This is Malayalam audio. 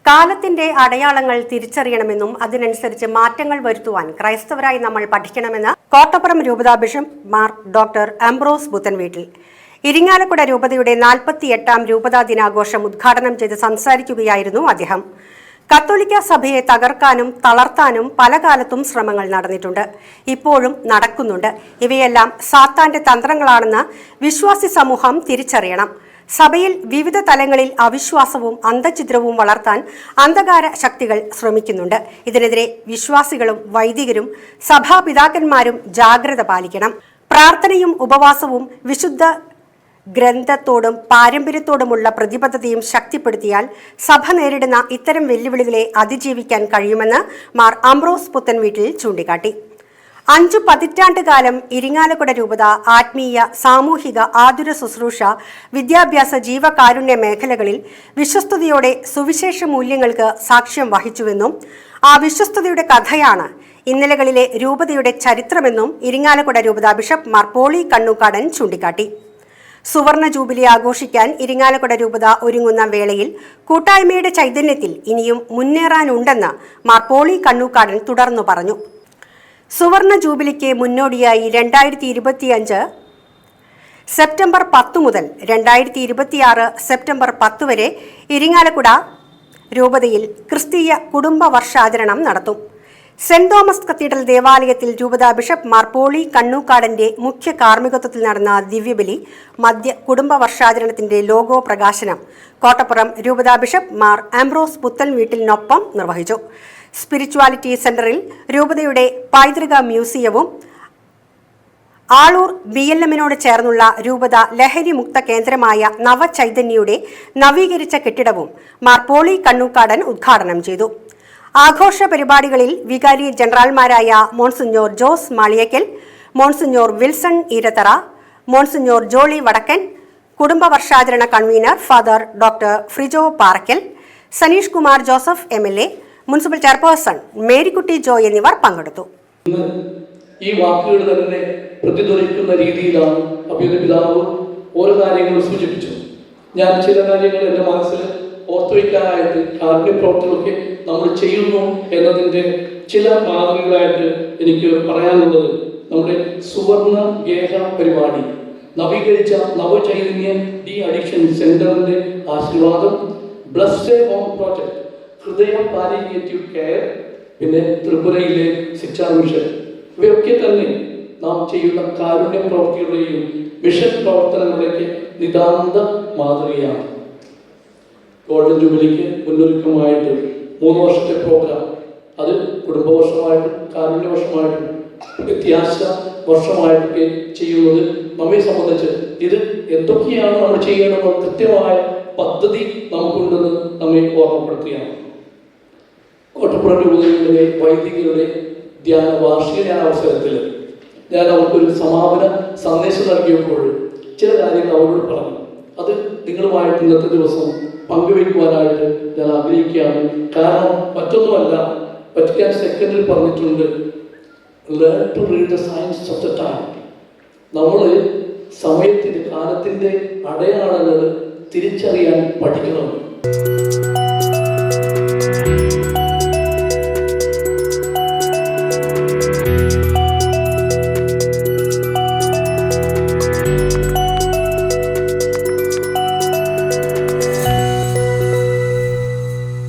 കാലത്തിന്റെ അടയാളങ്ങൾ തിരിച്ചറിയണമെന്നും അതിനനുസരിച്ച് മാറ്റങ്ങൾ വരുത്തുവാൻ ക്രൈസ്തവരായി നമ്മൾ പഠിക്കണമെന്ന് കോട്ടപ്പുറം രൂപതാ ബിഷപ്പ് മാർ ഡോക്ടർ അംബ്രോസ് പുത്തൻവീട്ടിൽ ഇരിങ്ങാലക്കുട രൂപതയുടെ 48ാം രൂപതാ ദിനാഘോഷം ഉദ്ഘാടനം ചെയ്ത് സംസാരിക്കുകയായിരുന്നു അദ്ദേഹം. കത്തോലിക്ക സഭയെ തകർക്കാനും തളർത്താനും പല കാലത്തും ശ്രമങ്ങൾ നടന്നിട്ടുണ്ട്, ഇപ്പോഴും നടക്കുന്നുണ്ട്. ഇവയെല്ലാം സാത്താന്റെ തന്ത്രങ്ങളാണെന്ന് വിശ്വാസി സമൂഹം തിരിച്ചറിയണം. സഭയിൽ വിവിധ തലങ്ങളിൽ അവിശ്വാസവും അന്ധഛിദ്രവും വളർത്താൻ അന്ധകാര ശക്തികൾ ശ്രമിക്കുന്നുണ്ട്. ഇതിനെതിരെ വിശ്വാസികളും വൈദികരും സഭാപിതാക്കന്മാരും ജാഗ്രത പാലിക്കണം. പ്രാർത്ഥനയും ഉപവാസവും വിശുദ്ധ ഗ്രന്ഥത്തോടും പാരമ്പര്യത്തോടുമുള്ള പ്രതിബദ്ധതയും ശക്തിപ്പെടുത്തിയാൽ സഭ നേരിടുന്ന ഇത്തരം വെല്ലുവിളികളെ അതിജീവിക്കാൻ കഴിയുമെന്ന് മാർ അംബ്രോസ് പുത്തൻവീട്ടിൽ ചൂണ്ടിക്കാട്ടി. 5 പതിറ്റാണ്ടുകാലം ഇരിങ്ങാലക്കുട രൂപത ആത്മീയ, സാമൂഹിക, ആതുര ശുശ്രൂഷ, വിദ്യാഭ്യാസ, ജീവകാരുണ്യ മേഖലകളിൽ വിശ്വസ്തയോടെ സുവിശേഷ മൂല്യങ്ങൾക്ക് സാക്ഷ്യം വഹിച്ചുവെന്നും ആ വിശ്വസ്തയുടെ കഥയാണ് ഇന്നലകളിലെ രൂപതയുടെ ചരിത്രമെന്നും ഇരിങ്ങാലക്കുട രൂപത ബിഷപ്പ് മാർ പോളി കണ്ണൂക്കാടൻ ചൂണ്ടിക്കാട്ടി. സുവർണ ജൂബിലി ആഘോഷിക്കാൻ ഇരിങ്ങാലക്കുട രൂപത ഒരുങ്ങുന്ന വേളയിൽ കൂട്ടായ്മയുടെ ചൈതന്യത്തിൽ ഇനിയും മുന്നേറാനുണ്ടെന്ന് മാർ പോളി കണ്ണൂക്കാടൻ തുടർന്നു പറഞ്ഞു. സുവർണ ജൂബിലിക്ക് മുന്നോടിയായി 2025 സെപ്റ്റംബർ 10 മുതൽ 2026 സെപ്റ്റംബർ 10 വരെ ഇരിങ്ങാലക്കുട രൂപതയിൽ ക്രിസ്തീയ കുടുംബ വർഷാചരണം നടത്തും. സെന്റ് തോമസ് കത്തീഡ്രൽ ദേവാലയത്തിൽ രൂപതാ ബിഷപ്പ് മാർ പോളി കണ്ണൂക്കാടന്റെ മുഖ്യ കാർമ്മികത്വത്തിൽ നടന്ന ദിവ്യബലി മധ്യ കുടുംബ വർഷാചരണത്തിന്റെ ലോഗോ പ്രകാശനം കോട്ടപ്പുറം രൂപതാ ബിഷപ്പ് മാർ അംബ്രോസ് പുത്തൻവീട്ടിലിനൊപ്പം നിർവഹിച്ചു. സ്പിരിച്വാലിറ്റി സെന്ററിൽ രൂപതയുടെ പൈതൃക മ്യൂസിയവും ആളൂർ BLM ചേർന്നുള്ള രൂപത ലഹരി മുക്ത കേന്ദ്രമായ നവചൈതന്യയുടെ നവീകരിച്ച കെട്ടിടവും മാർ പോളി കണ്ണൂക്കാടൻ ഉദ്ഘാടനം ചെയ്തു. ആഘോഷ പരിപാടികളിൽ വികാരി ജനറൽമാരായ Monsignor Jose Maliyakkal, Monsignor Wilson Eerathara, Monsignor Jolly Vadakkan, കുടുംബ വർഷാചരണ convener father doctor Frijo Parakkal, Saneesh Kumar Joseph MLA, municipal chairperson Marykutty Joy എന്നിവർ പങ്കെടുത്തു. ഈ വാക്കുകൾ തന്നെ പ്രതിധ്വനിക്കുന്ന രീതിയിലാണ് അഭിയുടെ പിതാവ് ഓരോ കാര്യങ്ങളും സൂചിപ്പിച്ചു. ഞാൻ ചില കാര്യങ്ങൾ എൻ്റെ മനസ്സിൽ ഓർത്തുവയ്ക്കാനായിട്ട് കാരുണ്യ പ്രവർത്തനമൊക്കെ നമ്മൾ ചെയ്യുന്നു എന്നതിൻ്റെ ചില മാതൃകകളായിട്ട് എനിക്ക് പറയാനുള്ളത് നമ്മുടെ സുവർണ ഗേഹ പരിപാടി, നവീകരിച്ച നവചൈതന്യ ഡി അഡിക്ഷൻ സെന്ററിന്റെ ആശീർവാദം, ബ്ലസ്ഡ് ഹോം പ്രോജക്ട്, ഹൃദയ പാലിയേറ്റീവ് കെയർ, പിന്നെ ത്രിപുരയിലെ ശിക്ഷാ മിഷൻ, ഇവയൊക്കെ തന്നെ നാം ചെയ്യുന്ന കാരുണ്യ പ്രവർത്തികളുടെയും മിഷൻ പ്രവർത്തനങ്ങളുടെയൊക്കെ നിതാന്ത മാതൃകയാണ്. ഗോൾഡൻ ജൂബിലിക്ക് മുന്നൊരുക്കമായിട്ട് 3 വർഷത്തെ പ്രോഗ്രാം, അത് കുടുംബവർഷമായിട്ടും കാരുണ്യ വർഷമായിട്ടും വ്യത്യാസ വർഷമായിട്ടൊക്കെ ചെയ്യുന്നത് നമ്മെ സംബന്ധിച്ച് ഇത് എന്തൊക്കെയാണ് നമ്മൾ ചെയ്യേണ്ടത് കൃത്യമായ പദ്ധതി നമുക്കുണ്ടെന്ന് നമ്മെ ഓർമ്മപ്പെടുത്തുകയാണ്. കോട്ടപ്പുറം രൂപതയുടെ വൈദികരുടെ ധ്യാന വാർഷിക അവസരത്തിൽ ഞാൻ അവർക്കൊരു സമാപന സന്ദേശം നൽകിയപ്പോൾ ചില കാര്യങ്ങൾ അവരോട് പറഞ്ഞു. അത് നിങ്ങളുമായിട്ട് ഇന്നത്തെ ദിവസം പങ്കുവയ്ക്കുവാനായിട്ട് ഞാൻ ആഗ്രഹിക്കുകയാണ്. കാരണം മറ്റൊന്നുമല്ല, വത്തിക്കാൻ സെക്കൻഡിൽ പറഞ്ഞിട്ടുണ്ട്, learn to read the science of the time. നമ്മൾ സമയത്തിൻ്റെ കാലത്തിൻ്റെ അടയാളങ്ങൾ തിരിച്ചറിയാൻ പഠിക്കണം.